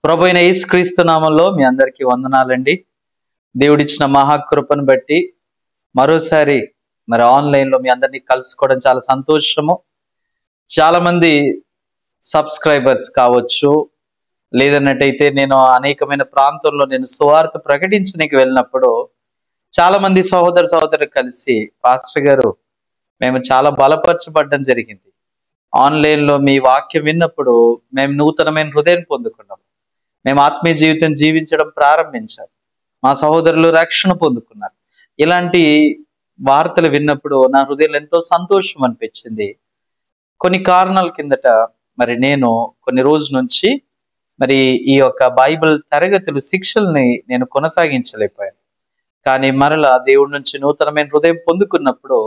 ప్రభు అయిన యేసుక్రీస్తు నామంలో మీ అందరికీ వందనాలండి. దేవుడిచ్చిన మహాకృపను బట్టి మరోసారి ఆన్లైన్లో మీ అందరినీ కలుసుకోవడం చాలా సంతోషము. చాలా మంది సబ్స్క్రైబర్స్ కావచ్చు, లేదన్నట్టయితే నేను అనేకమైన ప్రాంతంలో నేను సువార్త ప్రకటించడానికి వెళ్ళినప్పుడు చాలా మంది సహోదరులు కలిసి, పాస్టర్ గారు మేము చాలా బలపరచబడడం జరిగింది, ఆన్లైన్లో మీ వాక్యం విన్నప్పుడు మేము నూతనమైన హృదయం పొందుకున్నాం, మేము ఆత్మీయ జీవితం జీవించడం ప్రారంభించాం, మా సహోదరులు రక్షణ పొందుకున్నారు. ఇలాంటి వార్తలు విన్నప్పుడు నా హృదయంలో ఎంతో సంతోషం అనిపించింది. కొన్ని కారణాల కిందట నేను కొన్ని రోజుల నుంచి ఈ యొక్క బైబిల్ తరగతులు శిక్షల్ని నేను కొనసాగించలేకపోయాను. కానీ మరలా దేవుడి నుంచి నూతనమైన హృదయం పొందుకున్నప్పుడు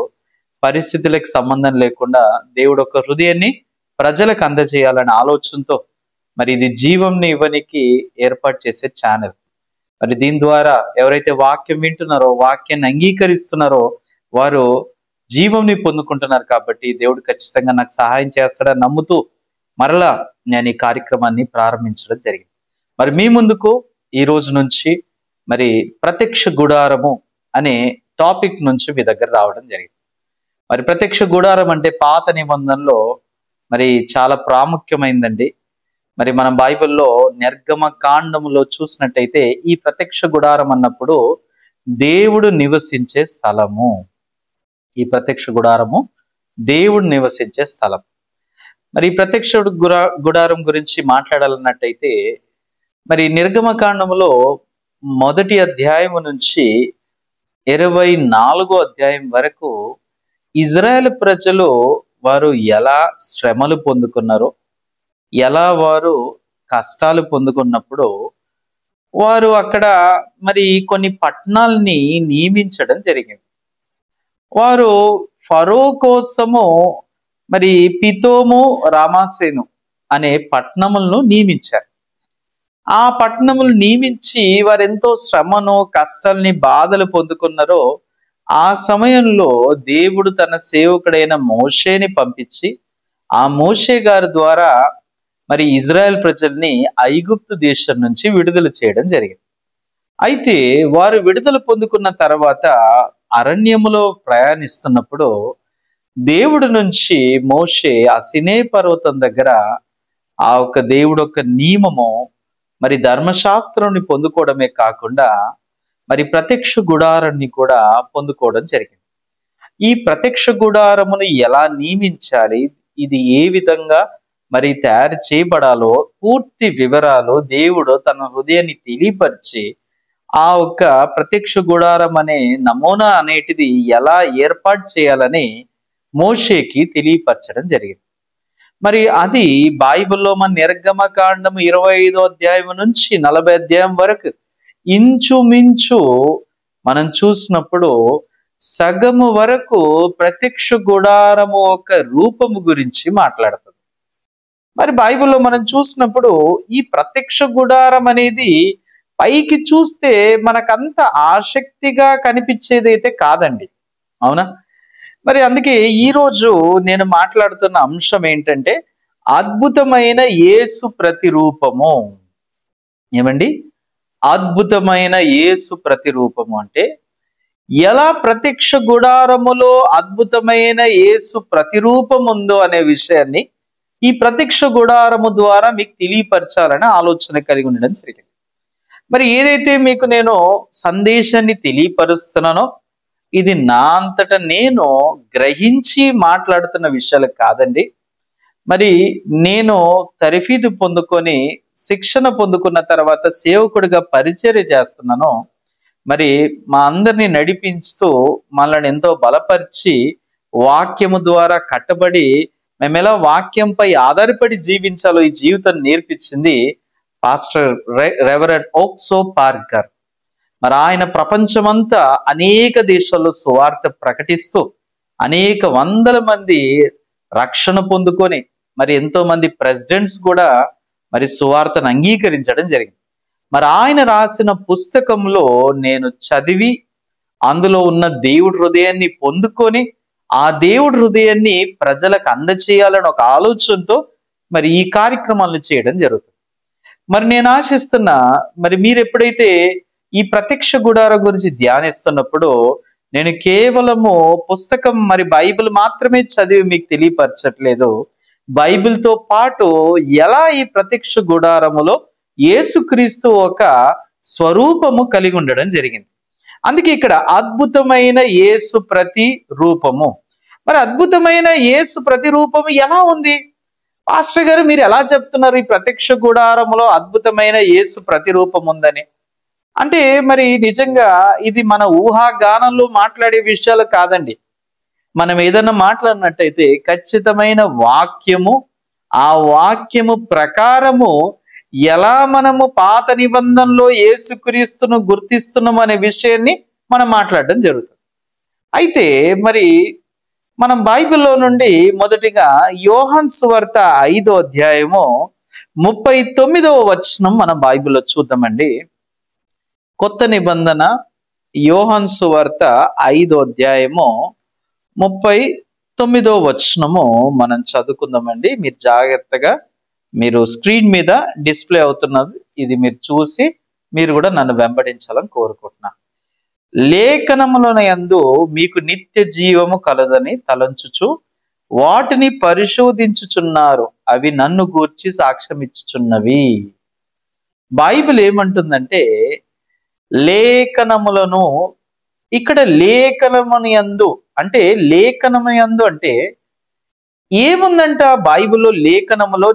పరిస్థితులకు సంబంధం లేకుండా దేవుడు ఒక హృదయాన్ని ప్రజలకు అందజేయాలనే ఆలోచనతో ఇది జీవంని ఇవ్వనికి ఏర్పాటు చేసే ఛానల్. దీని ద్వారా ఎవరైతే వాక్యం వింటున్నారో, వాక్యాన్ని అంగీకరిస్తున్నారో వారు జీవంని పొందుకుంటున్నారు. కాబట్టి దేవుడు ఖచ్చితంగా నాకు సహాయం చేస్తాడని నమ్ముతూ మరలా నేను ఈ కార్యక్రమాన్ని ప్రారంభించడం జరిగింది. మీ ముందుకు ఈ రోజు నుంచి ప్రత్యక్ష గుడారము అనే టాపిక్ నుంచి మీ దగ్గర రావడం జరిగింది. ప్రత్యక్ష గుడారం అంటే పాత నిబంధనలో చాలా ప్రాముఖ్యమైందండి. మనం బైబిల్లో నిర్గమ కాండములో చూసినట్టయితే ఈ ప్రత్యక్ష గుడారం అన్నప్పుడు దేవుడు నివసించే స్థలము. ఈ ప్రత్యక్ష గుడారము దేవుడు నివసించే స్థలం. ఈ ప్రత్యక్ష గుడారం గురించి మాట్లాడాలన్నట్టయితే నిర్గమ కాండములో 1వ అధ్యాయం నుంచి 24వ అధ్యాయం వరకు ఇజ్రాయెల్ ప్రజలు వారు ఎలా శ్రమలు పొందుకున్నారో, ఎలా వారు కష్టాలు పొందుకున్నప్పుడు వారు అక్కడ కొన్ని పట్టణాలని నియమించడం జరిగింది. వారు ఫరో కోసము పితోము, రామాసేను అనే పట్టణములను నియమించారు. ఆ పట్టణములు నియమించి వారు ఎంతో శ్రమను, కష్టాలని, బాధలు పొందుకున్నారో ఆ సమయంలో దేవుడు తన సేవకుడైన మోషేని పంపించి ఆ మోషే గారి ద్వారా ఇజ్రాయెల్ ప్రజల్ని ఐగుప్తు దేశం నుంచి విడుదల చేయడం జరిగింది. అయితే వారు విడుదల పొందుకున్న తర్వాత అరణ్యములో ప్రయాణిస్తున్నప్పుడు దేవుడి నుంచి మోషే ఆ సినే పర్వతం దగ్గర ఆ ఒక దేవుడు ఒక నియమము ధర్మశాస్త్రాన్ని పొందుకోవడమే కాకుండా ప్రత్యక్ష గుడారాన్ని కూడా పొందుకోవడం జరిగింది. ఈ ప్రత్యక్ష గుడారమును ఎలా నియమించాలి, ఇది ఏ విధంగా తయారు చేయబడాలో పూర్తి వివరాలు దేవుడు తన హృదయాన్ని తెలియపరిచి ఆ ఒక్క ప్రత్యక్ష గుడారం అనే నమూనా అనేటిది ఎలా ఏర్పాటు చేయాలని మోషేకి తెలియపరచడం జరిగింది. అది బైబిల్లో నిర్గమ కాండము 25వ అధ్యాయం నుంచి 40వ అధ్యాయం వరకు ఇంచుమించు మనం చూసినప్పుడు సగము వరకు ప్రత్యక్ష గుడారము ఒక రూపము గురించి మాట్లాడుతుంది. బైబిల్లో మనం చూసినప్పుడు ఈ ప్రత్యక్ష గుడారం అనేది పైకి చూస్తే మనకంత ఆసక్తిగా కనిపించేది అయితే కాదండి, అవునా? అందుకే ఈరోజు నేను మాట్లాడుతున్న అంశం ఏంటంటే అద్భుతమైన యేసు ప్రతిరూపము. ఏమండి? అద్భుతమైన యేసు ప్రతిరూపము అంటే ఎలా ప్రత్యక్ష గుడారములో అద్భుతమైన యేసు ప్రతిరూపం ఉందో అనే విషయాన్ని ఈ ప్రత్యక్ష గుడారము ద్వారా మీకు తెలియపరచాలని ఆలోచన కలిగి ఉండడం జరిగింది. ఏదైతే మీకు నేను సందేశాన్ని తెలియపరుస్తున్నానో ఇది నా అంతట నేను గ్రహించి మాట్లాడుతున్న విషయాలు కాదండి. నేను తరఫీదు పొందుకొని శిక్షణ పొందుకున్న తర్వాత సేవకుడిగా పరిచర్య చేస్తున్నాను. మా అందరినీ నడిపిస్తూ మనల్ని ఎంతో బలపరిచి వాక్యము ద్వారా కట్టబడి మేము ఎలా వాక్యంపై ఆధారపడి జీవించాలో ఈ జీవితం నేర్పించింది పాస్టర్ రెవరెండ్ ఓక్సో పార్కర్. ఆయన ప్రపంచమంతా అనేక దేశాల్లో సువార్త ప్రకటిస్తూ అనేక వందల మంది రక్షణ పొందుకొని మరి ఎంతో మంది ప్రెసిడెంట్స్ కూడా మరి సువార్తను అంగీకరించడం జరిగింది. మరి ఆయన రాసిన పుస్తకంలో నేను చదివి అందులో ఉన్న దేవుడి హృదయాన్ని పొందుకొని ఆ దేవుడి హృదయాన్ని ప్రజలకు అందచేయాలని ఒక ఆలోచనతో మరి ఈ కార్యక్రమాలను చేయడం జరుగుతుంది. మరి నేను ఆశిస్తున్నా, మరి మీరు ఎప్పుడైతే ఈ ప్రత్యక్ష గుడారం గురించి ధ్యానిస్తున్నప్పుడు నేను కేవలము పుస్తకం మరి బైబిల్ మాత్రమే చదివి మీకు తెలియపరచట్లేదు. బైబిల్తో పాటు ఎలా ఈ ప్రత్యక్ష గుడారములో యేసుక్రీస్తు ఒక స్వరూపము కలిగి ఉండడం జరిగింది. అందుకే ఇక్కడ అద్భుతమైన యేసు ప్రతి రూపము. మరి అద్భుతమైన యేసు ప్రతి రూపము ఎలా ఉంది? పాస్టర్ గారు మీరు ఎలా చెప్తున్నారు ఈ ప్రత్యక్ష గుడారములో అద్భుతమైన యేసు ప్రతిరూపం ఉందని? అంటే మరి నిజంగా ఇది మన ఊహాగానంలో మాట్లాడే విషయాలు కాదండి. మనం ఏదన్నా మాట్లాడినట్టయితే ఖచ్చితమైన వాక్యము, ఆ వాక్యము ప్రకారము ఎలా మనము పాత నిబంధనలో యేసుక్రీస్తును గుర్తిస్తున్నాం అనే విషయాన్ని మనం మాట్లాడడం జరుగుతుంది. అయితే మరి మనం బైబిల్లో నుండి మొదటిగా యోహాను సువార్త 5వ అధ్యాయము 39వ వచనం మనం బైబిల్లో చూద్దామండి. కొత్త నిబంధన యోహాను సువార్త 5వ అధ్యాయము 39వ వచనము మనం చదువుకుందామండి. మీరు జాగ్రత్తగా మీరు స్క్రీన్ మీద డిస్ప్లే అవుతున్నది, ఇది మీరు చూసి మీరు కూడా నన్ను వెంబడించాలని కోరుకుంటున్నా. లేఖనములయందు మీకు నిత్య జీవము కలదని తలంచుచు వాటిని పరిశోధించుచున్నారు, అవి నన్ను గూర్చి సాక్ష్యం ఇచ్చుచున్నవి. బైబిల్ ఏమంటుందంటే లేఖనములను, ఇక్కడ లేఖనమునందు అంటే లేఖనమునందు అంటే ఏముందంట? బైబిల్లో లేఖనములో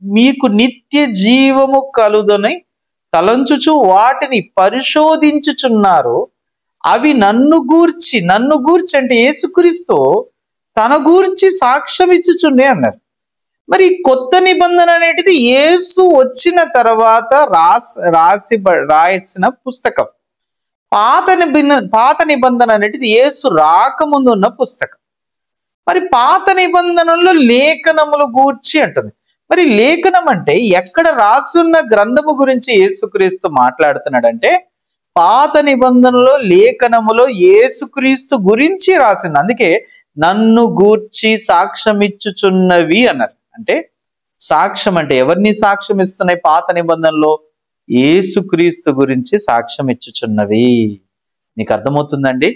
మీకు నిత్య జీవము కలుదని తలంచుచు వాటిని పరిశోధించుచున్నారు, అవి నన్ను గూర్చి అంటే యేసుక్రీస్తు తన గూర్చి సాక్ష్యం ఇచ్చుచుండే అన్నారు. మరి కొత్త నిబంధన అనేటిది యేసు వచ్చిన తర్వాత రాసిన పుస్తకం. పాత నిబంధన అనేటిది యేసు రాకముందు ఉన్న పుస్తకం. మరి పాత నిబంధనలో లేఖనములు గూర్చి అంటుంది. మరి లేఖనం అంటే ఎక్కడ రాసున్న గ్రంథము గురించి యేసుక్రీస్తు మాట్లాడుతున్నాడంటే పాత నిబంధనలో లేఖనములో యేసుక్రీస్తు గురించి రాసింది. అందుకే నన్ను గూర్చి సాక్ష్యం ఇచ్చుచున్నవి అన్నారు. అంటే సాక్ష్యం అంటే ఎవరిని సాక్ష్యం ఇస్తున్నాయి? పాత నిబంధనలో యేసుక్రీస్తు గురించి సాక్ష్యం ఇచ్చుచున్నవి. నీకు అర్థమవుతుందండి?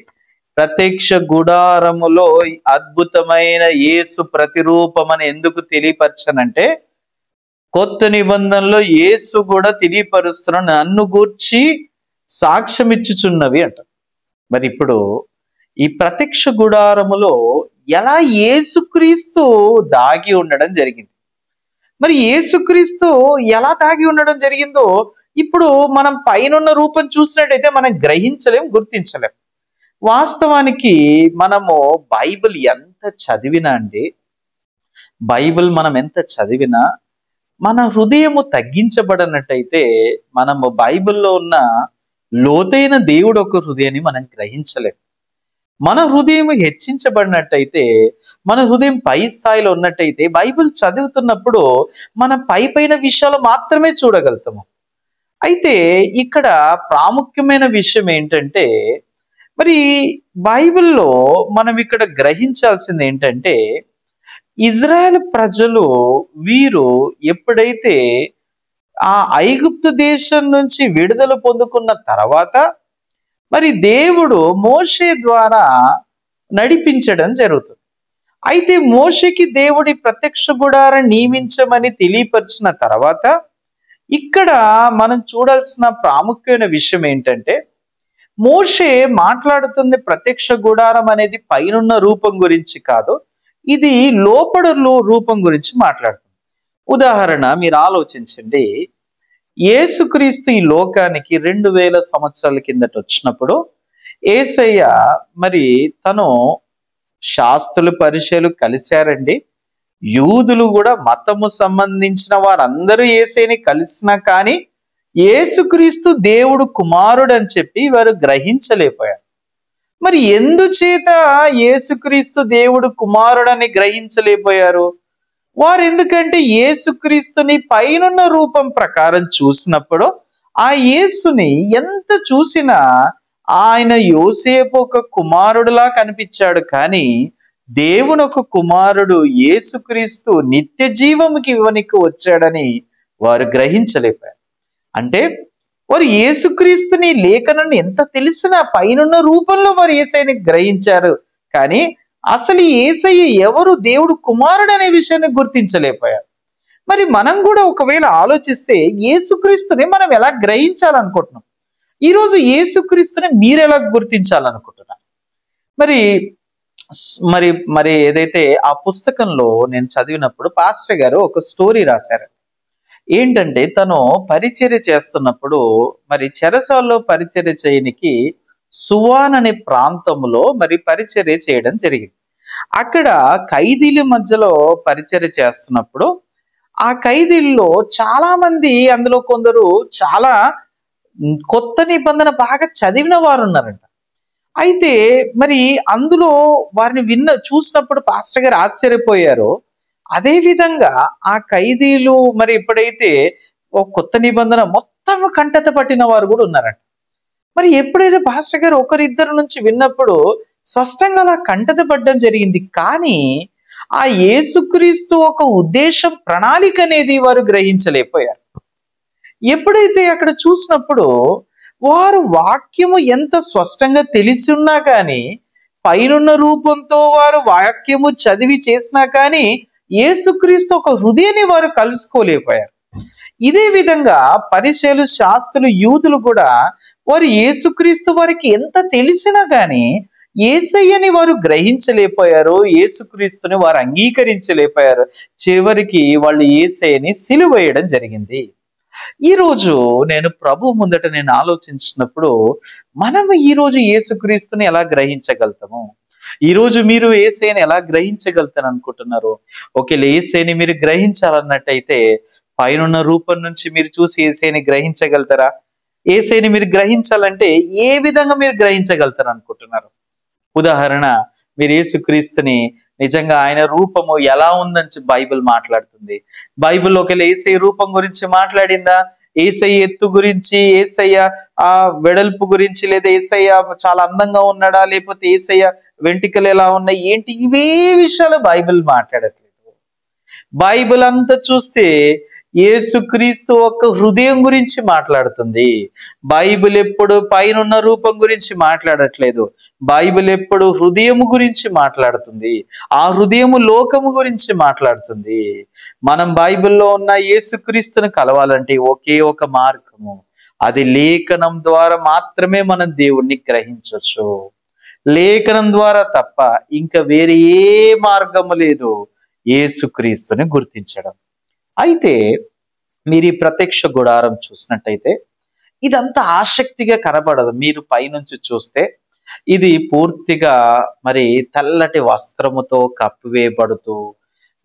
ప్రత్యక్ష గుడారములో అద్భుతమైన యేసు ప్రతిరూపం అని ఎందుకు తెలియపరచనంటే కొత్త నిబంధనలో యేసు కూడా తెలియపరుస్తున్న నన్ను గూర్చి సాక్ష్యం ఇచ్చుచున్నవి అంట. మరి ఇప్పుడు ఈ ప్రత్యక్ష గుడారములో ఎలా యేసుక్రీస్తు దాగి ఉండడం జరిగింది? మరి యేసుక్రీస్తు ఎలా దాగి ఉండడం జరిగిందో ఇప్పుడు మనం పైనున్న రూపం చూసినట్టయితే మనం గ్రహించలేం, గుర్తించలేం. వాస్తవానికి మనము బైబిల్ ఎంత చదివినా అండి, బైబిల్ మనం ఎంత చదివినా మన హృదయము తగ్గించబడినట్టయితే మనము బైబిల్లో ఉన్న లోతైన దేవుడు ఒక హృదయాన్ని మనం గ్రహించలేం. మన హృదయం హెచ్చించబడినట్టయితే, మన హృదయం పై స్థాయిలో ఉన్నట్టయితే బైబిల్ చదువుతున్నప్పుడు మన పైన విషయాలు మాత్రమే చూడగలుగుతాము. అయితే ఇక్కడ ప్రాముఖ్యమైన విషయం ఏంటంటే మరి బైబిల్లో మనం ఇక్కడ గ్రహించాల్సింది ఏంటంటే ఇజ్రాయెల్ ప్రజలు వీరు ఎప్పుడైతే ఆ ఐగుప్తు దేశం నుంచి విడుదల పొందుకున్న తర్వాత మరి దేవుడు మోషే ద్వారా నడిపించడం జరుగుతుంది. అయితే మోషేకి దేవుడి ప్రత్యక్ష గుడారం నియమించమని తెలియపరిచిన తర్వాత ఇక్కడ మనం చూడాల్సిన ప్రాముఖ్యమైన విషయం ఏంటంటే మోషే మాట్లాడుతుంది ప్రత్యక్ష గుడారం అనేది పైనున్న రూపం గురించి కాదు, ఇది లోపడు రూపం గురించి మాట్లాడుతుంది. ఉదాహరణ మీరు ఆలోచించండి, యేసుక్రీస్తు ఈ లోకానికి 2000 సంవత్సరాల కిందట వచ్చినప్పుడు యేసయ్య మరి తను శాస్త్రులు పరిచయులు కలిశారండి. యూదులు కూడా మతము సంబంధించిన వారందరూ యేసయ్యని కలిసినా కానీ యేసుక్రీస్తు దేవుడు కుమారుడు అని చెప్పి వారు గ్రహించలేకపోయారు. మరి ఎందుచేత యేసుక్రీస్తు దేవుడు కుమారుడని గ్రహించలేకపోయారు? వారు ఎందుకంటే యేసుక్రీస్తుని పైనున్న రూపం ప్రకారం చూసినప్పుడు ఆ యేసుని ఎంత చూసినా ఆయన యోసేపు ఒక కుమారుడులా కనిపించాడు, కానీ దేవుని ఒక కుమారుడు యేసుక్రీస్తు నిత్య జీవముకి ఇవ్వనికి వచ్చాడని వారు గ్రహించలేపారు. అంటే వారు యేసుక్రీస్తుని లేఖనాన్ని ఎంత తెలిసినా పైనున్న రూపంలో వారు యేసయ్యని గ్రహించారు, కానీ అసలు యేసయ్య ఎవరు, దేవుడు కుమారుడు అనే విషయాన్ని గుర్తించలేకపోయారు. మరి మనం కూడా ఒకవేళ ఆలోచిస్తే యేసుక్రీస్తుని మనం ఎలా గ్రహించాలనుకుంటున్నాం? ఈరోజు యేసుక్రీస్తుని మీరు ఎలా గుర్తించాలనుకుంటున్నారు? మరి మరి మరి ఏదైతే ఆ పుస్తకంలో నేను చదివినప్పుడు పాస్టర్ గారు ఒక స్టోరీ రాశారు. ఏంటంటే తను పరిచర్య చేస్తున్నప్పుడు మరి చెరసాల్లో పరిచర్య చేయనికి సువాన్ అనే ప్రాంతంలో మరి పరిచర్య చేయడం జరిగింది. అక్కడ ఖైదీల మధ్యలో పరిచర్య చేస్తున్నప్పుడు ఆ ఖైదీల్లో చాలా మంది, అందులో కొందరు చాలా కొత్త నిబంధన బాగా చదివిన వారు ఉన్నారంట. అయితే మరి అందులో వారిని చూసినప్పుడు పాస్టర్ గారు ఆశ్చర్యపోయారు. అదే విధంగా ఆ ఖైదీలు మరి ఎప్పుడైతే ఒక కొత్త నిబంధన మొత్తం కంటత పట్టిన వారు కూడా ఉన్నారంట. మరి ఎప్పుడైతే పాస్టర్ గారు ఒకరిద్దరు నుంచి విన్నప్పుడు స్పష్టంగా అలా కంటత పడ్డం జరిగింది, కానీ ఆ యేసుక్రీస్తు ఒక ఉద్దేశం, ప్రణాళిక అనేది వారు గ్రహించలేకపోయారు. ఎప్పుడైతే అక్కడ చూసినప్పుడు వారు వాక్యము ఎంత స్పష్టంగా తెలిసి ఉన్నా కానీ, పైనున్న రూపంతో వారు వాక్యము చదివి చేసినా కానీ యేసుక్రీస్తు ఒక హృదయాన్ని వారు కలుసుకోలేకపోయారు. ఇదే విధంగా పరిసయ్యులు, శాస్త్రులు, యూదులు కూడా వారు యేసుక్రీస్తు వారికి ఎంత తెలిసినా కానీ యేసయ్యని వారు గ్రహించలేకపోయారు, యేసుక్రీస్తుని వారు అంగీకరించలేకపోయారు. చివరికి వాళ్ళు యేసయ్యని సిలువ వేయడం జరిగింది. ఈరోజు నేను ప్రభు ముందట నేను ఆలోచించినప్పుడు మనం ఈరోజు యేసుక్రీస్తుని ఎలా గ్రహించగలుగుతాము? ఈరోజు మీరు యేసయ్యని ఎలా గ్రహించగలుగుతారు అనుకుంటున్నారు? ఒకవేళ యేసయ్యని మీరు గ్రహించాలన్నట్టయితే పైనున్న రూపం నుంచి మీరు చూసి యేసయ్యని గ్రహించగలుగుతారా? యేసయ్యని మీరు గ్రహించాలంటే ఏ విధంగా మీరు గ్రహించగలుగుతారు అనుకుంటున్నారు? ఉదాహరణ, మీరు యేసుక్రీస్తుని నిజంగా ఆయన రూపము ఎలా ఉందని బైబిల్ మాట్లాడుతుంది. బైబిల్ ఒకవేళ యేసయ్య రూపం గురించి మాట్లాడిందా? యేసయ్య ఎత్తు గురించి, యేసయ్య ఆ వెడల్పు గురించి, లేదా యేసయ్య చాలా అందంగా ఉన్నాడా, లేకపోతే యేసయ్య వెంట్రుకలు ఎలా ఉన్నాయి, ఏంటి, ఇవే విషయాలు బైబిల్ మాట్లాడట్లేదు. బైబిల్ అంతా చూస్తే యేసుక్రీస్తు ఒక హృదయం గురించి మాట్లాడుతుంది. బైబిల్ ఎప్పుడు పైనున్న రూపం గురించి మాట్లాడట్లేదు. బైబిల్ ఎప్పుడు హృదయము గురించి మాట్లాడుతుంది. ఆ హృదయము లోకము గురించి మాట్లాడుతుంది. మనం బైబిల్లో ఉన్న యేసుక్రీస్తుని కలవాలంటే ఒకే ఒక మార్గము, అది లేఖనం ద్వారా మాత్రమే మనం దేవుణ్ణి గ్రహించవచ్చు. లేఖనం ద్వారా తప్ప ఇంకా వేరే ఏ మార్గము లేదు యేసుక్రీస్తుని గుర్తించడం. అయితే మీరు ఈ ప్రత్యక్ష గుడారం చూసినట్టయితే ఇదంతా ఆసక్తిగా కనబడదు. మీరు పైనుంచి చూస్తే ఇది పూర్తిగా మరి తెల్లటి వస్త్రముతో కప్పివేయబడుతూ,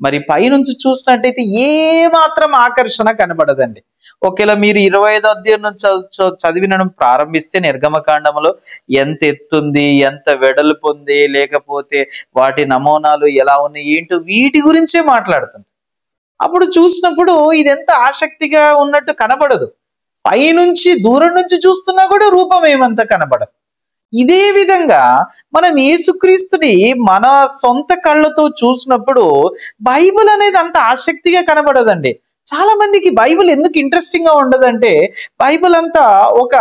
మరి పైనుంచి చూసినట్టయితే ఏ మాత్రం ఆకర్షణ కనబడదండి. ఒకవేళ మీరు 25వ అధ్యాయం నుంచి చదివినడం ప్రారంభిస్తే నిర్గమకాండంలో ఎంత ఎత్తుంది, ఎంత వెడల్పు ఉంది, లేకపోతే వాటి నమూనాలు ఎలా ఉన్నాయి, ఏంటో వీటి గురించే మాట్లాడుతుంది. అప్పుడు చూసినప్పుడు ఇది ఎంత ఆసక్తిగా ఉన్నట్టు కనబడదు. పైనుంచి దూరం నుంచి చూస్తున్నా కూడా రూపం ఏమంత కనబడదు. ఇదే విధంగా మనం యేసుక్రీస్తుని మన సొంత కళ్ళతో చూసినప్పుడు బైబిల్ అనేది అంత ఆసక్తిగా కనబడదండి. చాలా మందికి బైబిల్ ఎందుకు ఇంట్రెస్టింగ్ గా ఉండదంటే, బైబిల్ అంతా ఒక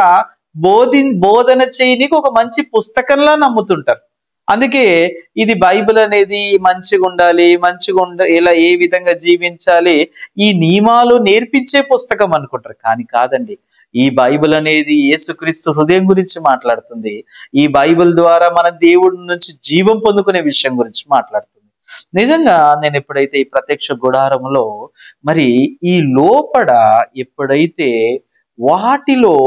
బోధన చేయనికి ఒక మంచి పుస్తకంలా నమ్ముతుంటారు. అందుకే ఇది బైబిల్ అనేది మంచిగా ఉండాలి, ఇలా ఏ విధంగా జీవించాలి, ఈ నియమాలు నేర్పించే పుస్తకం అనుకుంటారు. కానీ కాదండి, ఈ బైబిల్ అనేది యేసుక్రీస్తు హృదయం గురించి మాట్లాడుతుంది. ఈ బైబిల్ ద్వారా మన దేవుడి నుంచి జీవం పొందుకునే విషయం గురించి మాట్లాడుతుంది. నిజంగా నేను ఎప్పుడైతే ఈ ప్రత్యక్ష గుడారంలో మరి ఈ లోపల ఎప్పుడైతే వాటిలో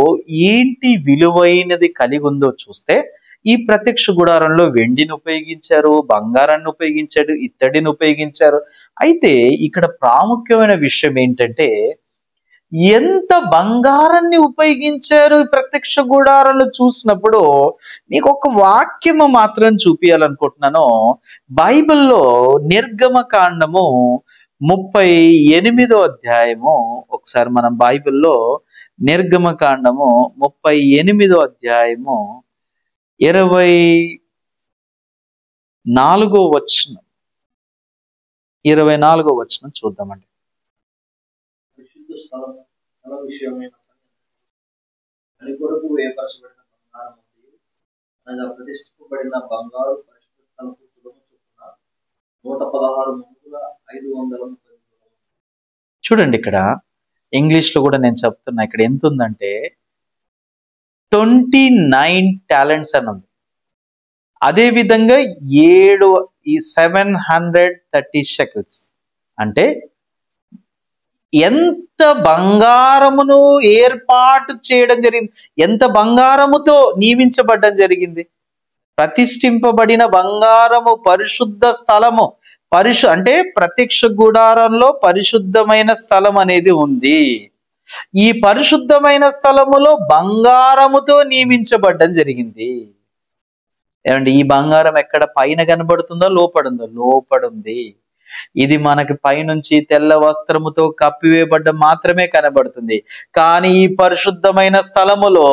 ఏంటి విలువైనది కలిగి ఉందో చూస్తే, ఈ ప్రత్యక్ష గుడారంలో వెండిని ఉపయోగించారు, బంగారాన్ని ఉపయోగించారు, ఇత్తడిని ఉపయోగించారు. అయితే ఇక్కడ ప్రాముఖ్యమైన విషయం ఏంటంటే, ఎంత బంగారాన్ని ఉపయోగించారు ఈ ప్రత్యక్ష గుడారాలు చూసినప్పుడు మీకు ఒక వాక్యము మాత్రం చూపించాలనుకుంటున్నాను. బైబిల్లో నిర్గమకాండము 38వ అధ్యాయము, ఒకసారి మనం బైబిల్లో నిర్గమకాండము 38వ అధ్యాయము 24వ వచనం 24వ వచనం చూద్దామండి. పరిశుద్ధ స్థల విషయమైన దాని కొరకు వేయపరచబడిన బంగారం అనగా ప్రతిష్ఠింపబడిన బంగారు పరిశుద్ధ స్థలపు తులము చొప్పున 116 ముంగుల 530. చూడండి, ఇక్కడ ఇంగ్లీష్ లో కూడా నేను చెప్తున్నా. ఇక్కడ ఎంత ఉందంటే 29 టాలెంట్స్ అని ఉంది. అదే విధంగా 730 షెకిల్స్ అంటే ఎంత బంగారమును ఏర్పాటు చేయడం జరిగింది, ఎంత బంగారముతో నియమించబడడం జరిగింది. ప్రతిష్ఠింపబడిన బంగారము పరిశుద్ధ స్థలము. అంటే ప్రత్యక్ష గుడారంలో పరిశుద్ధమైన స్థలం అనేది ఉంది. ఈ పరిశుద్ధమైన స్థలములో బంగారముతో నియమించబడడం జరిగింది. ఏమండి, ఈ బంగారం ఎక్కడ పైన కనబడుతుందో లోపడుందో? లోపడుంది. ఇది మనకి పైనుంచి తెల్ల వస్త్రముతో కప్పివేయబడ్డ మాత్రమే కనబడుతుంది. కానీ ఈ పరిశుద్ధమైన స్థలములో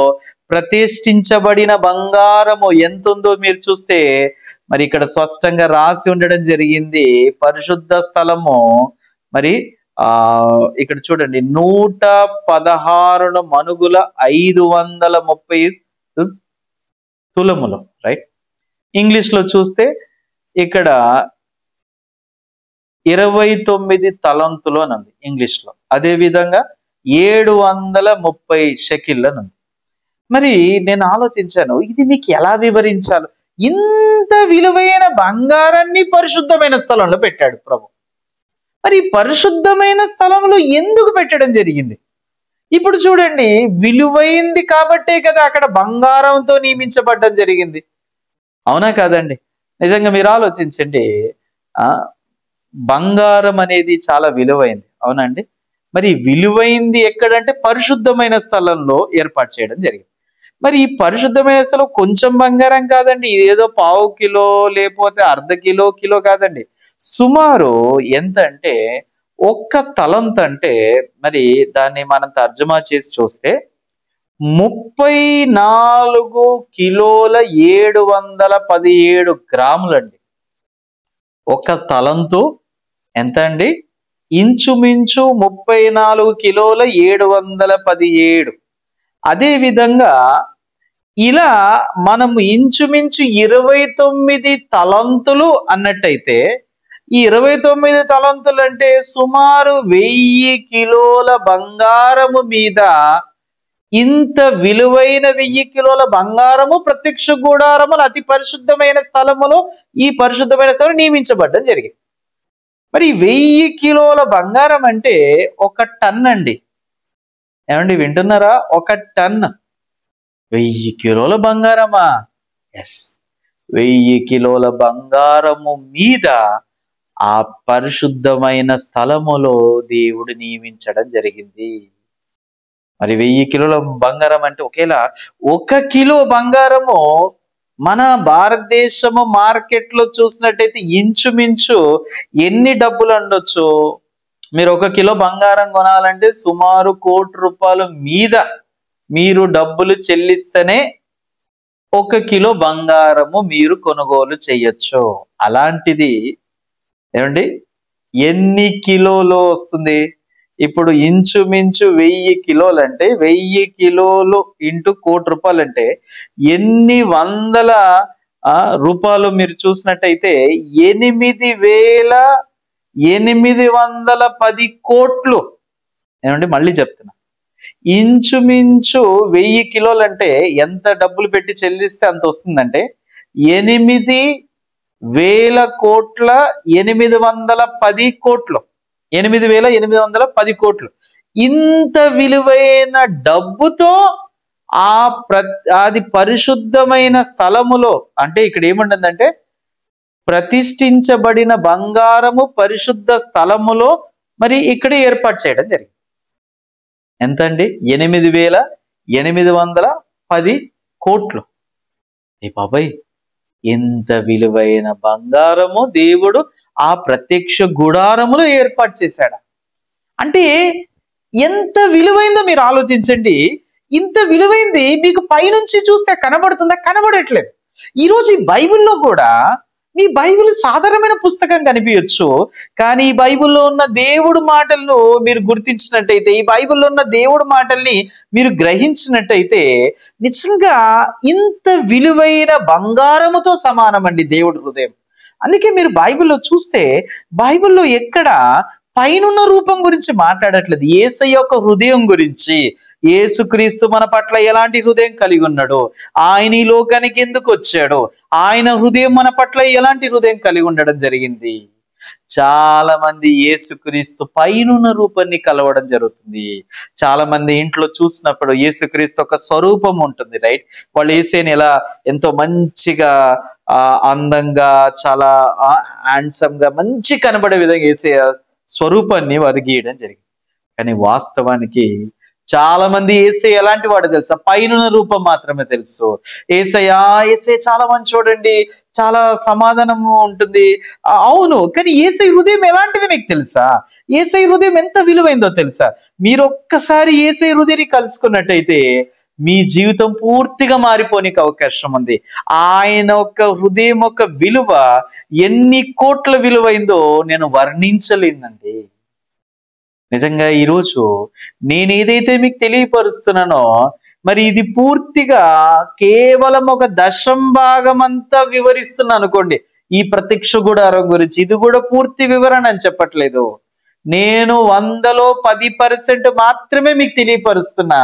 ప్రతిష్ఠించబడిన బంగారము ఎంత ఉందో మీరు చూస్తే మరి ఇక్కడ స్పష్టంగా రాసి ఉండడం జరిగింది. పరిశుద్ధ స్థలము మరి ఇక్కడ చూడండి 116 మణుగుల 530 తులములు. రైట్. ఇంగ్లీష్ లో చూస్తే ఇక్కడ 29 తలంతులు అని ఉంది ఇంగ్లీష్ లో. అదే విధంగా 730 షెకిల్ అని ఉంది. మరి నేను ఆలోచించాను, ఇది మీకు ఎలా వివరించాలి? ఇంత విలువైన బంగారాన్ని పరిశుద్ధమైన స్థలంలో పెట్టాడు ప్రభు. మరి పరిశుద్ధమైన స్థలంలో ఎందుకు పెట్టడం జరిగింది? ఇప్పుడు చూడండి, విలువైంది కాబట్టే కదా అక్కడ బంగారంతో నియమించబడడం జరిగింది. అవునా కాదండి? నిజంగా మీరు ఆలోచించండి. బంగారం అనేది చాలా విలువైంది, అవునండి? మరి విలువైంది ఎక్కడంటే పరిశుద్ధమైన స్థలంలో ఏర్పాటు చేయడం జరిగింది. మరి ఈ పరిశుద్ధమైన స్థలం కొంచెం బంగారం కాదండి, ఇదేదో పావు కిలో లేకపోతే అర్ధ కిలో కిలో కాదండి. సుమారు ఎంత అంటే 1 తలంత్ అంటే మరి దాన్ని మనం తర్జుమా చేసి చూస్తే 34 కిలోల 717 గ్రాములండి. 1 తలంతు ఎంత అండి? ఇంచుమించు 34 కిలోల 717. అదే విధంగా ఇలా మనము ఇంచుమించు 29 తలంతులు అన్నట్టయితే ఈ 29 తలంతులు అంటే సుమారు 1000 కిలోల బంగారము మీద ఇంత విలువైన 1000 కిలోల బంగారము ప్రత్యక్ష గుడారములు అతి పరిశుద్ధమైన స్థలములో ఈ పరిశుద్ధమైన స్థలం నియమించబడడం జరిగింది. మరి 1000 కిలోల బంగారం అంటే 1 టన్ అండి. ఏమండి, వింటున్నారా? 1 టన్. 1000 కిలోల బంగారమా? ఎస్, 1000 కిలోల బంగారము మీద ఆ పరిశుద్ధమైన స్థలములో దేవుడు నియమించడం జరిగింది. మరి 1000 కిలోల బంగారం అంటే ఒకేలా 1 కిలో బంగారము మన భారతదేశము మార్కెట్లో చూసినట్టయితే ఇంచుమించు ఎన్ని డబ్బులు ఉండొచ్చు? మీరు 1 కిలో బంగారం కొనాలంటే సుమారు ₹1,00,00,000 మీద మీరు డబ్బులు చెల్లిస్తేనే 1 కిలో బంగారము మీరు కొనుగోలు చేయొచ్చు. అలాంటిది ఏమండి ఎన్ని కిలోలు వస్తుంది? ఇప్పుడు ఇంచుమించు 1000 కిలోలు అంటే 1000 కిలోలు ఇంటూ ₹1,00,00,000 అంటే ఎన్ని వందల రూపాయలు మీరు చూసినట్టయితే 8,810 కోట్లు. ఏమండి, మళ్ళీ చెప్తున్నా, ఇంచుమించు 1000 కిలోలు అంటే ఎంత డబ్బులు పెట్టి చెల్లిస్తే అంత వస్తుందంటే 8,000 కోట్ల 810 కోట్లు. 8,810 కోట్లు. ఇంత విలువైన డబ్బుతో అది పరిశుద్ధమైన స్థలములో, అంటే ఇక్కడ ఏముంటుందంటే ప్రతిష్ఠించబడిన బంగారము పరిశుద్ధ స్థలములో మరి ఇక్కడ ఏర్పాటు చేయడం జరిగింది. ఎంత అండి? 8,810 కోట్లు. ఏ బాబాయ్, ఎంత విలువైన బంగారము దేవుడు ఆ ప్రత్యక్ష గుడారములో ఏర్పాటు చేశాడు. అంటే ఎంత విలువైందో మీరు ఆలోచించండి. ఇంత విలువైంది మీకు పైనుంచి చూస్తే కనబడుతుందా? కనబడట్లేదు. ఈరోజు ఈ బైబిల్లో కూడా, మీ బైబిల్ సాధారణమైన పుస్తకం కనిపించచ్చు, కానీ ఈ బైబిల్లో ఉన్న దేవుడు మాటలను మీరు గుర్తించినట్టయితే, ఈ బైబిల్లో ఉన్న దేవుడు మాటల్ని మీరు గ్రహించినట్టయితే, నిజంగా ఇంత విలువైన బంగారముతో సమానమండి దేవుడి హృదయం. అందుకే మీరు బైబిల్లో చూస్తే, బైబిల్లో ఎక్కడ పైనున్న రూపం గురించి మాట్లాడట్లేదు, యేసయ్య యొక్క హృదయం గురించి. యేసుక్రీస్తు మన పట్ల ఎలాంటి హృదయం కలిగి ఉన్నాడు, ఆయన ఈ లోకానికి ఎందుకు వచ్చాడు, ఆయన హృదయం మన పట్ల ఎలాంటి హృదయం కలిగి ఉండడం జరిగింది. చాలా మంది యేసుక్రీస్తు పైనున్న రూపాన్ని కలవడం జరుగుతుంది. చాలా మంది ఇంట్లో చూసినప్పుడు యేసుక్రీస్తు ఒక స్వరూపం ఉంటుంది, రైట్? వాళ్ళు యేసేని ఎలా ఎంతో మంచిగా అందంగా, చాలా హ్యాండ్సమ్ గా, మంచి కనబడే విధంగా యేసే స్వరూపాన్ని వారు గీయడం జరిగింది. కానీ వాస్తవానికి చాలా మంది యేసయ్య ఎలాంటి వాడు తెలుసా? పైనున్న రూపం మాత్రమే తెలుసు. యేసయ్య చాలా మంచి చూడండి, చాలా సమాధానము ఉంటుంది, అవును. కానీ యేసయ్య హృదయం ఎలాంటిది మీకు తెలుసా? యేసయ్య హృదయం ఎంత విలువైందో తెలుసా? మీరు ఒక్కసారి యేసయ్య హృదయాన్ని కలుసుకున్నట్టయితే మీ జీవితం పూర్తిగా మారిపోనికి అవకాశం ఉంది. ఆయన యొక్క హృదయం యొక్క విలువ ఎన్ని కోట్ల విలువైందో నేను వర్ణించలేనండి. నిజంగా ఈరోజు నేను ఏదైతే మీకు తెలియపరుస్తున్నానో, మరి ఇది పూర్తిగా కేవలం ఒక దశంభాగం అంతా వివరిస్తున్నా అనుకోండి ఈ ప్రత్యక్ష గుడారం గురించి. ఇది కూడా పూర్తి వివరణ అని చెప్పట్లేదు. నేను 100లో 10% మాత్రమే మీకు తెలియపరుస్తున్నా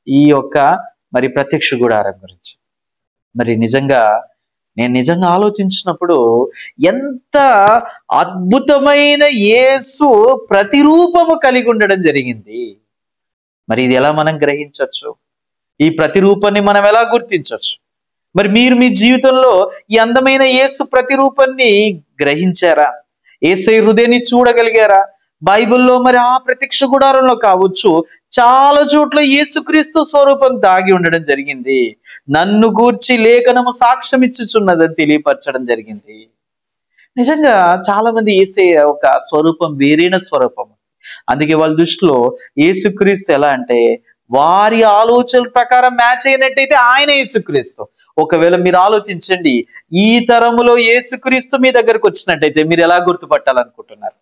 ఈ యొక్క మరి ప్రత్యక్ష గుడారం గురించి. మరి నేను నిజంగా ఆలోచించినప్పుడు ఎంత అద్భుతమైన యేసు ప్రతిరూపము కలిగి ఉండడం జరిగింది. మరి ఇది ఎలా మనం గ్రహించవచ్చు? ఈ ప్రతిరూపాన్ని మనం ఎలా గుర్తించవచ్చు? మరి మీరు మీ జీవితంలో ఈ అందమైన యేసు ప్రతిరూపాన్ని గ్రహించారా? యేసయ్య హృదయాన్ని చూడగలిగారా? బైబిల్లో మరి ఆ ప్రత్యక్ష గుడారంలో కావచ్చు, చాలా చోట్ల యేసుక్రీస్తు స్వరూపం దాగి ఉండడం జరిగింది. నన్ను గూర్చి లేఖనము సాక్ష్యం ఇచ్చుచున్నదని తెలియపరచడం జరిగింది. నిజంగా చాలా మంది యేసయ్య ఒక స్వరూపం వేరైన స్వరూపం. అందుకే వాళ్ళ దృష్టిలో యేసుక్రీస్తు ఎలా అంటే, వారి ఆలోచనల ప్రకారం మ్యాచ్ అయినట్టయితే ఆయన యేసుక్రీస్తు. ఒకవేళ మీరు ఆలోచించండి, ఈ తరములో యేసుక్రీస్తు మీ దగ్గరకు వచ్చినట్టయితే మీరు ఎలా గుర్తుపట్టాలనుకుంటున్నారు?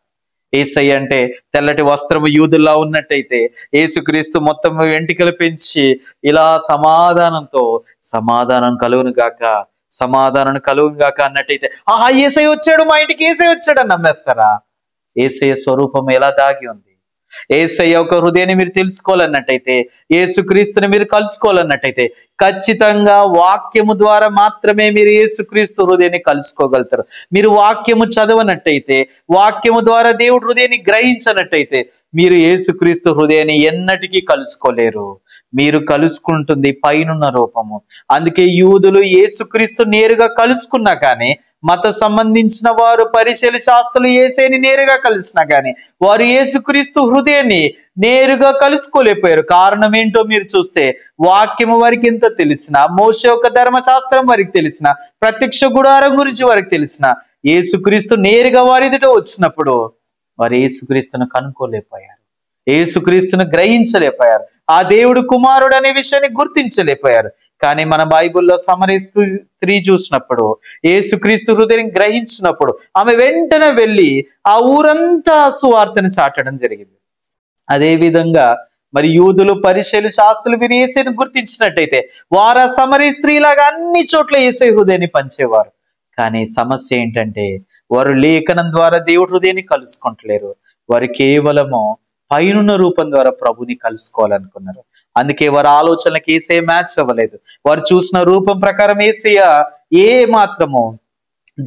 యేసయ్య అంటే తెల్లటి వస్త్రము యూదుల్లా ఉన్నట్టయితే, యేసుక్రీస్తు మొత్తం వెంట్రుకలు పెంచి ఇలా సమాధానం కలుగును గాక అన్నట్టయితే, యేసయ్య వచ్చాడు, మా ఇంటికి యేసయ్య వచ్చాడు అని నమ్మేస్తారా? యేసయ్య స్వరూపం ఎలా దాగి ఉంది? యేసయ్య ఒక హృదయాన్ని మీరు తెలుసుకోవాలన్నట్టయితే, యేసుక్రీస్తుని మీరు కలుసుకోవాలన్నట్టయితే, ఖచ్చితంగా వాక్యము ద్వారా మాత్రమే మీరు యేసుక్రీస్తు హృదయాన్ని కలుసుకోగలుగుతారు. మీరు వాక్యము చదవనట్టయితే, వాక్యము ద్వారా దేవుడు హృదయాన్ని గ్రహించనట్టయితే మీరు యేసుక్రీస్తు హృదయాన్ని ఎన్నటికీ కలుసుకోలేరు. మీరు కలుసుకుంటుంది పైనున్న రూపము. అందుకే యూదులు యేసుక్రీస్తు నేరుగా కలుసుకున్నా కానీ, మత సంబంధించిన వారు పరిశీలి శాస్త్రులు యేసేని నేరుగా కలిసినా కానీ వారు యేసుక్రీస్తు హృదయాన్ని నేరుగా కలుసుకోలేకపోయారు. కారణం ఏంటో మీరు చూస్తే, వాక్యము వారికి ఎంత తెలిసిన, మోషే యొక్క ధర్మశాస్త్రం వారికి తెలిసిన, ప్రత్యక్ష గుడారం గురించి వారికి తెలిసిన, యేసుక్రీస్తు నేరుగా వారి ఎదుట వచ్చినప్పుడు వారు యేసుక్రీస్తును కనుక్కోలేకపోయారు, యేసుక్రీస్తును గ్రహించలేకపోయారు, ఆ దేవుడు కుమారుడు అనే విషయాన్ని గుర్తించలేకపోయారు. కానీ మన బైబిల్లో సమరయ స్త్రీ చూసినప్పుడు, యేసుక్రీస్తు హృదయం గ్రహించినప్పుడు ఆమె వెంటనే వెళ్ళి ఆ ఊరంతా సువార్తను చాటడం జరిగింది. అదే విధంగా మరి యూదులు పరిశీలు శాస్త్రులు వీరు యేసయ్యను గుర్తించినట్టయితే వారు ఆ సమరయ స్త్రీలాగా అన్ని చోట్ల యేసయ్య హృదయాన్ని పంచేవారు. కానీ సమస్య ఏంటంటే, వారు లేఖనం ద్వారా దేవుడి హృదయాన్ని కలుసుకుంటలేరు. వారు కేవలము పైనున్న రూపం ద్వారా ప్రభుని కలుసుకోవాలనుకున్నారు. అందుకే వారి ఆలోచనలకు యేసయ్య మ్యాచ్ అవ్వలేదు. వారు చూసిన రూపం ప్రకారం యేసయ్య ఏ మాత్రము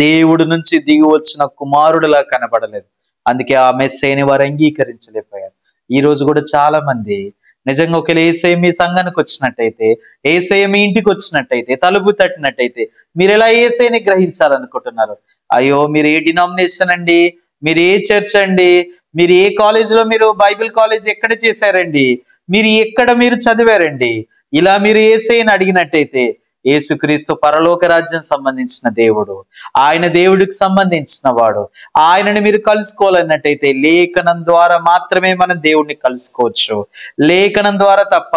దేవుడి నుంచి దిగి వచ్చిన కుమారుడులా కనబడలేదు. అందుకే ఆ మెస్సేని వారు అంగీకరించలేకపోయారు. ఈ రోజు కూడా చాలా మంది నిజంగా ఒకవేళ యేసయ్య మీ సంఘానికి వచ్చినట్టయితే, యేసయ్య మీ ఇంటికి వచ్చినట్టయితే, తలుపు తట్టినట్టయితే మీరు ఎలా యేసయ్యని గ్రహించాలనుకుంటున్నారు? అయ్యో, మీరు ఏ డినామినేషన్ అండి, మీరు ఏ చర్చ్ అండి, మీరు ఏ కాలేజీలో మీరు బైబిల్ కాలేజ్ ఎక్కడ చేశారండి, మీరు ఎక్కడ మీరు చదివారండి? ఇలా మీరు యేసయ్యను అడిగినట్టయితే యేసుక్రీస్తు పరలోక రాజ్యం సంబంధించిన దేవుడు, ఆయన దేవుడికి సంబంధించిన వాడు. ఆయనని మీరు కలుసుకోవాలన్నట్టయితే లేఖనం ద్వారా మాత్రమే మనం దేవుడిని కలుసుకోవచ్చు. లేఖనం ద్వారా తప్ప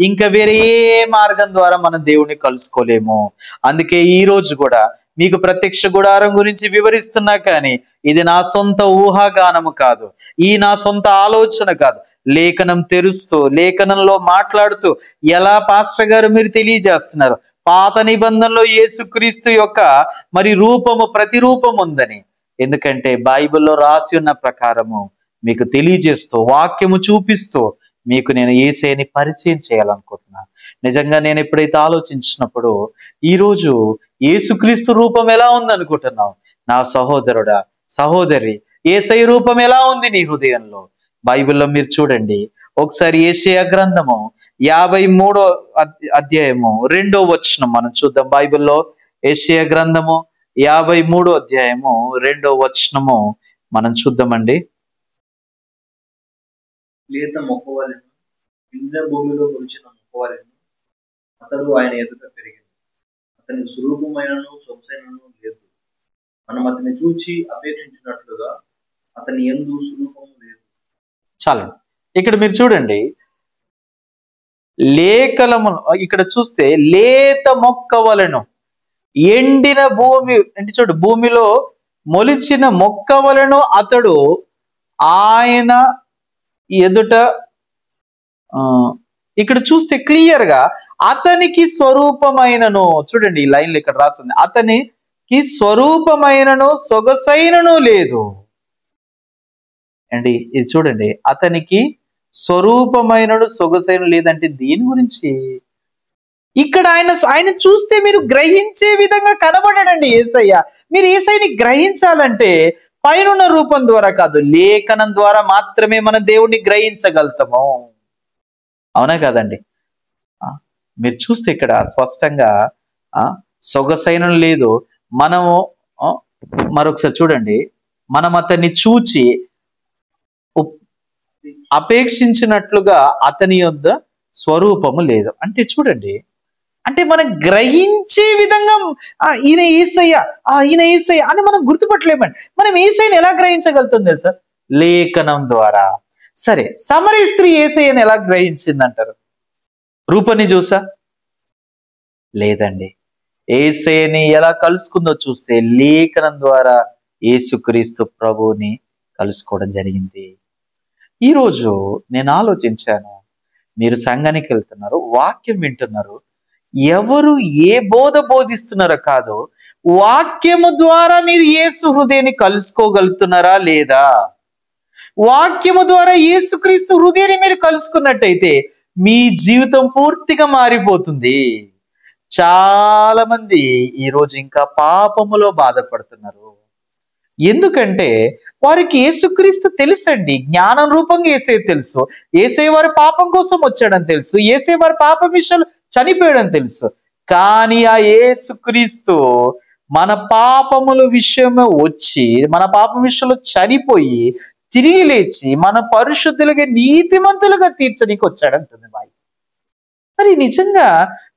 ఇంకా వేరే ఏ మార్గం ద్వారా మనం దేవుడిని కలుసుకోలేము. అందుకే ఈ రోజు కూడా మీకు ప్రత్యక్ష గుడారం గురించి వివరిస్తున్నా కానీ ఇది నా సొంత ఊహాగానము కాదు, ఈ నా సొంత ఆలోచన కాదు. లేఖనం తెరుస్తూ లేఖనంలో మాట్లాడుతూ ఎలా పాస్టర్ గారు మీరు తెలియజేస్తున్నారు పాత నిబంధనలో యేసుక్రీస్తు యొక్క మరి రూపము ప్రతిరూపం ఉందని. ఎందుకంటే బైబిల్లో రాసి ఉన్న ప్రకారము మీకు తెలియజేస్తూ వాక్యము చూపిస్తూ మీకు నేను యేసయ్యని పరిచయం చేయాలనుకుంటున్నాను. నిజంగా నేను ఎప్పుడైతే ఆలోచించినప్పుడు ఈరోజు యేసుక్రీస్తు రూపం ఎలా ఉంది అనుకుంటున్నావు నా సహోదరుడా సహోదరి? యేసయ్య రూపం ఎలా ఉంది నీ హృదయంలో? బైబిల్లో మీరు చూడండి ఒకసారి యెషయా గ్రంథము 53వ అధ్యాయము 2వ వచనం మనం చూద్దాం. బైబిల్లో యెషయా గ్రంథము 53వ అధ్యాయము 2వ వచనము మనం చూద్దామండి. లేత మొక్కవలెను పిండ భూమిలో మొలిచిన మొక్కవలెను అతడు ఆయన ఎదుట పెరిగింది. అతనికి స్వరూపమైనను సొగసైనను లేదు. మనం అతన్ని చూచి అపేక్షించినట్లుగా అతని యందు స్వరూపము లేదు. చాలండి. ఇక్కడ మీరు చూడండి లేఖలము ఇక్కడ చూస్తే లేత మొక్క వలెను ఎండిన భూమి అంటే చూడు భూమిలో మొలిచిన మొక్క వలెను అతడు ఆయన ఎదుట ఇక్కడ చూస్తే క్లియర్ గా అతనికి స్వరూపమైనను చూడండి ఈ లైన్లు ఇక్కడ రాస్తుంది అతనికి స్వరూపమైనను సొగసైనను లేదు అండి. ఇది చూడండి అతనికి స్వరూపమైనడు సొగసైన లేదంటే దేని గురించి? ఇక్కడ ఆయన చూస్తే మీరు గ్రహించే విధంగా కనబడడండి యేసయ్య. మీరు యేసయ్యని గ్రహించాలంటే పైనున్న రూపం ద్వారా కాదు లేఖనం ద్వారా మాత్రమే మన దేవుణ్ణి గ్రహించగలుగుతాము. అవునా కాదండి? మీరు చూస్తే ఇక్కడ స్పష్టంగా సొగసైన లేదు. మనము మరొకసారి చూడండి మనం అతన్ని చూచి అపేక్షించినట్లుగా అతని యొద్ద స్వరూపము లేదు. అంటే చూడండి అంటే మనం గ్రహించే విధంగా ఈయన యేసయ్య అని మనం గుర్తుపట్టలేమండి. మనం యేసయ్యని ఎలా గ్రహించగలుగుతాం తెలుసా? లేఖనం ద్వారా. సరే సమరీ స్త్రీ యేసయ్యని ఎలా గ్రహించిందంటారు? రూపాన్ని చూసా? లేదండి. యేసయ్యని ఎలా కలుసుకుందో చూస్తే లేఖనం ద్వారా యేసుక్రీస్తు ప్రభువుని కలుసుకోవడం జరిగింది. ఈరోజు నేను ఆలోచించాను, మీరు సంఘానికి వెళ్తున్నారు, వాక్యం వింటున్నారు, ఎవరు ఏ బోధ బోధిస్తున్నారో కాదు వాక్యము ద్వారా మీరు యేసు హృదయాన్ని కలుసుకోగలుగుతున్నారా లేదా? వాక్యము ద్వారా యేసుక్రీస్తు హృదయాన్ని మీరు కలుసుకున్నట్టయితే మీ జీవితం పూర్తిగా మారిపోతుంది. చాలా మంది ఈరోజు ఇంకా పాపములో బాధపడుతున్నారు. ఎందుకంటే వారికి యేసుక్రీస్తు తెలుసండి, జ్ఞానం రూపంగా యేసయ్య తెలుసు, యేసయ్య వారి పాపం కోసం వచ్చాడని తెలుసు, యేసయ్య వారి పాప విషయాలు చనిపోయాడని తెలుసు. కానీ ఆ యేసుక్రీస్తు మన పాపముల విషయమే వచ్చి మన పాపం విషయంలో చనిపోయి తిరిగి లేచి మన పరిశుద్ధులుగా నీతిమంతులుగా తీర్చడానికి వచ్చాడంటుంది బాయ్. మరి నిజంగా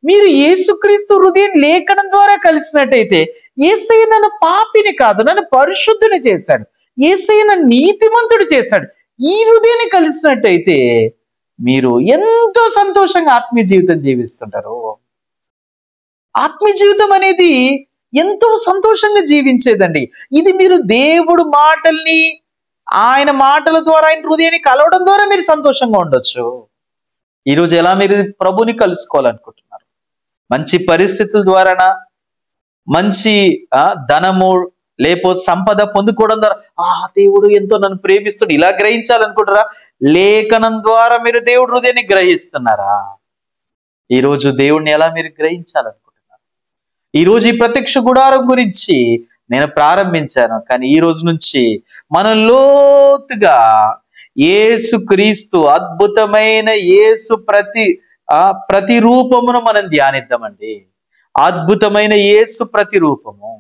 మీరు యేసుక్రీస్తు హృదయం లేఖనం ద్వారా కలిసినట్టయితే యేసయ్య నన్ను పాపిని కాదు నన్ను పరిశుద్ధుని చేశాడు, యేసయ్య నన్ను నీతిమంతుడు చేశాడు, ఈ హృదయాన్ని కలిసినట్టయితే మీరు ఎంతో సంతోషంగా ఆత్మీయ జీవితం జీవిస్తుంటారు. ఆత్మీయ జీవితం అనేది ఎంతో సంతోషంగా జీవించేదండి. ఇది మీరు దేవుడు మాటల్ని ఆయన మాటల ద్వారా ఆయన హృదయాన్ని కలవడం ద్వారా మీరు సంతోషంగా ఉండొచ్చు. ఈరోజు ఎలా మీరు ప్రభుని కలుసుకోవాలనుకుంటున్నారు? మంచి పరిస్థితుల ద్వారానా, మంచి ధనము లేకపోతే సంపద పొందుకోవడం ద్వారా దేవుడు ఎంతో నన్ను ప్రేమిస్తాడు ఇలా గ్రహించాలనుకుంటారా? లేఖనం ద్వారా మీరు దేవుడు హృదయాన్ని గ్రహిస్తున్నారా? ఈరోజు దేవుడిని ఎలా మీరు గ్రహించాలనుకుంటున్నారు? ఈరోజు ఈ ప్రత్యక్ష గుడారం గురించి నేను ప్రారంభించాను, కానీ ఈ రోజు నుంచి మనం లోతుగా యేసుక్రీస్తు అద్భుతమైన యేసు ప్రతిరూపమును మనం ధ్యానిద్దామండి. అద్భుతమైన యేసు ప్రతిరూపము,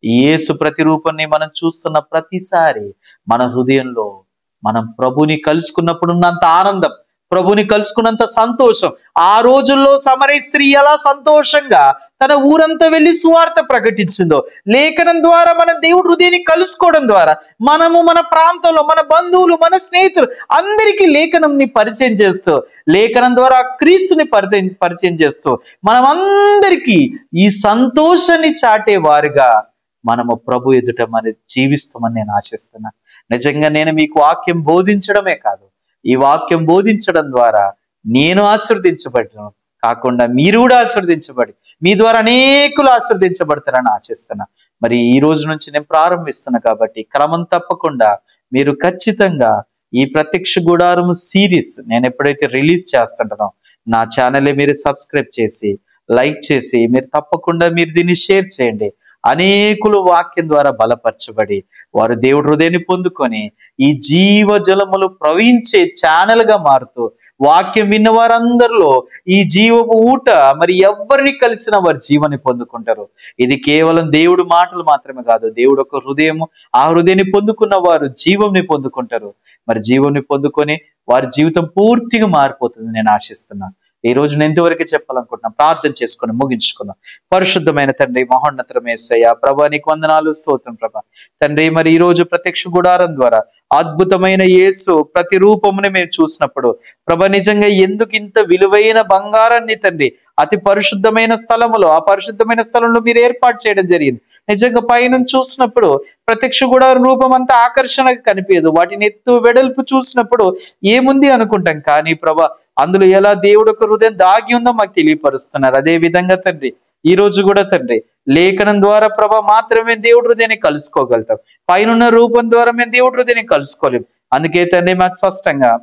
యేసు ప్రతిరూపాన్ని మనం చూస్తున్న ప్రతిసారి మన హృదయంలో మనం ప్రభుని కలుసుకున్నప్పుడు ఉన్నంత ఆనందం ప్రభుని కలుసుకున్నంత సంతోషం. ఆ రోజుల్లో సమరయ స్త్రీ ఎలా సంతోషంగా తన ఊరంతా వెళ్ళి సువార్త ప్రకటించిందో, లేఖనం ద్వారా మన దేవుడు హృదయాన్ని కలుసుకోవడం ద్వారా మనము మన ప్రాంతంలో మన బంధువులు మన స్నేహితులు అందరికీ లేఖనంని పరిచయం చేస్తూ, లేఖనం ద్వారా క్రీస్తుని పరిచయం చేస్తూ మనం అందరికీ ఈ సంతోషాన్ని చాటే వారిగా మనము ప్రభు ఎదుట మరి జీవిస్తామని నేను ఆశిస్తున్నా. నిజంగా నేను మీకు వాక్యం బోధించడమే కాదు, ఈ వాక్యం బోధించడం ద్వారా నేను ఆశీర్వదించబడ్డాను కాకుండా మీరు కూడా ఆశీర్వదించబడి మీ ద్వారా అనేకులు ఆశీర్వదించబడతారని ఆశిస్తున్నా. మరి ఈ రోజు నుంచి నేను ప్రారంభిస్తున్నా కాబట్టి క్రమం తప్పకుండా మీరు ఖచ్చితంగా ఈ ప్రత్యక్ష గుడారం సిరీస్ నేను ఎప్పుడైతే రిలీజ్ చేస్తుంటానో నా ఛానల్ మీరు సబ్స్క్రైబ్ చేసి లైక్ చేసి మీరు తప్పకుండా మీరు దీన్ని షేర్ చేయండి. అనేకులు వాక్యం ద్వారా బలపరచబడి వారు దేవుడి హృదయాన్ని పొందుకొని ఈ జీవ జలములు ప్రవహించే ఛానల్ గా మారుతూ వాక్యం విన్న వారందరిలో ఈ జీవపు ఊట మరి ఎవరిని కలిసిన వారు జీవాన్ని పొందుకుంటారు. ఇది కేవలం దేవుడు మాటలు మాత్రమే కాదు, దేవుడు ఒక హృదయము, ఆ హృదయాన్ని పొందుకున్న వారు జీవంని పొందుకుంటారు. మరి జీవంని పొందుకొని వారి జీవితం పూర్తిగా మారిపోతుంది నేను ఆశిస్తున్నాను. ఈ రోజు నేను ఇంతవరకు చెప్పాలనుకుంటున్నాను. ప్రార్థన చేసుకుని ముగించుకున్నాం. పరిశుద్ధమైన తండ్రి, మహోన్నతమైన యేసయ్య, ప్రభా నీకు వందనాలు, స్తోత్రం ప్రభా. తండ్రి మరి ఈ రోజు ప్రత్యక్ష గుడారం ద్వారా అద్భుతమైన యేసు ప్రతిరూపముని మేము చూసినప్పుడు ప్రభా నిజంగా ఎందుకు ఇంత విలువైన బంగారాన్ని తండ్రి అతి పరిశుద్ధమైన స్థలములో, ఆ పరిశుద్ధమైన స్థలంలో మీరు ఏర్పాటు చేయడం జరిగింది. నిజంగా పైనుంచి చూసినప్పుడు ప్రత్యక్ష గుడారం రూపం అంతా ఆకర్షణగా కనిపించదు. వాటిని ఎత్తు వెడల్పు చూసినప్పుడు ఏముంది అనుకుంటాం, కానీ ప్రభా అందులో ఎలా దేవుడు ఒక హృదయం దాగి ఉందో మాకు తెలియపరుస్తున్నారు. అదే విధంగా తండ్రి ఈ రోజు కూడా తండ్రి లేఖనం ద్వారా ప్రభా మాత్రమే దేవుడి హృదయాన్ని కలుసుకోగలుగుతాం. పైన రూపం ద్వారా మేము దేవుడి హృదయాన్ని కలుసుకోలేం. అందుకే తండ్రి మాకు స్పష్టంగా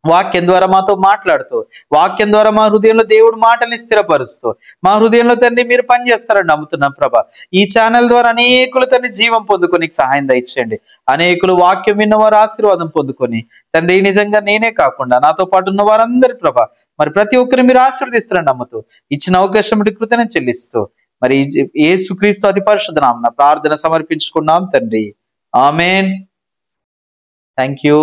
వాక్యం ద్వారా మాతో మాట్లాడుతూ, వాక్యం ద్వారా మా హృదయంలో దేవుడు మాటల్ని స్థిరపరుస్తూ, మా హృదయంలో తండ్రి మీరు పనిచేస్తారని నమ్ముతున్నాం ప్రభా. ఈ ఛానల్ ద్వారా అనేకులు తండ్రి జీవం పొందుకొని సహాయం దయచేయండి. అనేకులు వాక్యం విన్నవారు ఆశీర్వాదం పొందుకొని తండ్రి నిజంగా నేనే కాకుండా నాతో పాటు ఉన్న వారందరి ప్రభా మరి ప్రతి ఒక్కరిని మీరు ఆశీర్వదిస్తారని నమ్ముతూ ఇచ్చిన అవకాశం కృతజ్ఞతలు చెల్లిస్తూ మరి యేసుక్రీస్తు అతి పరిశుద్ధ నామమున ప్రార్థన సమర్పించుకున్నాం తండ్రి. ఆమేన్. Thank you.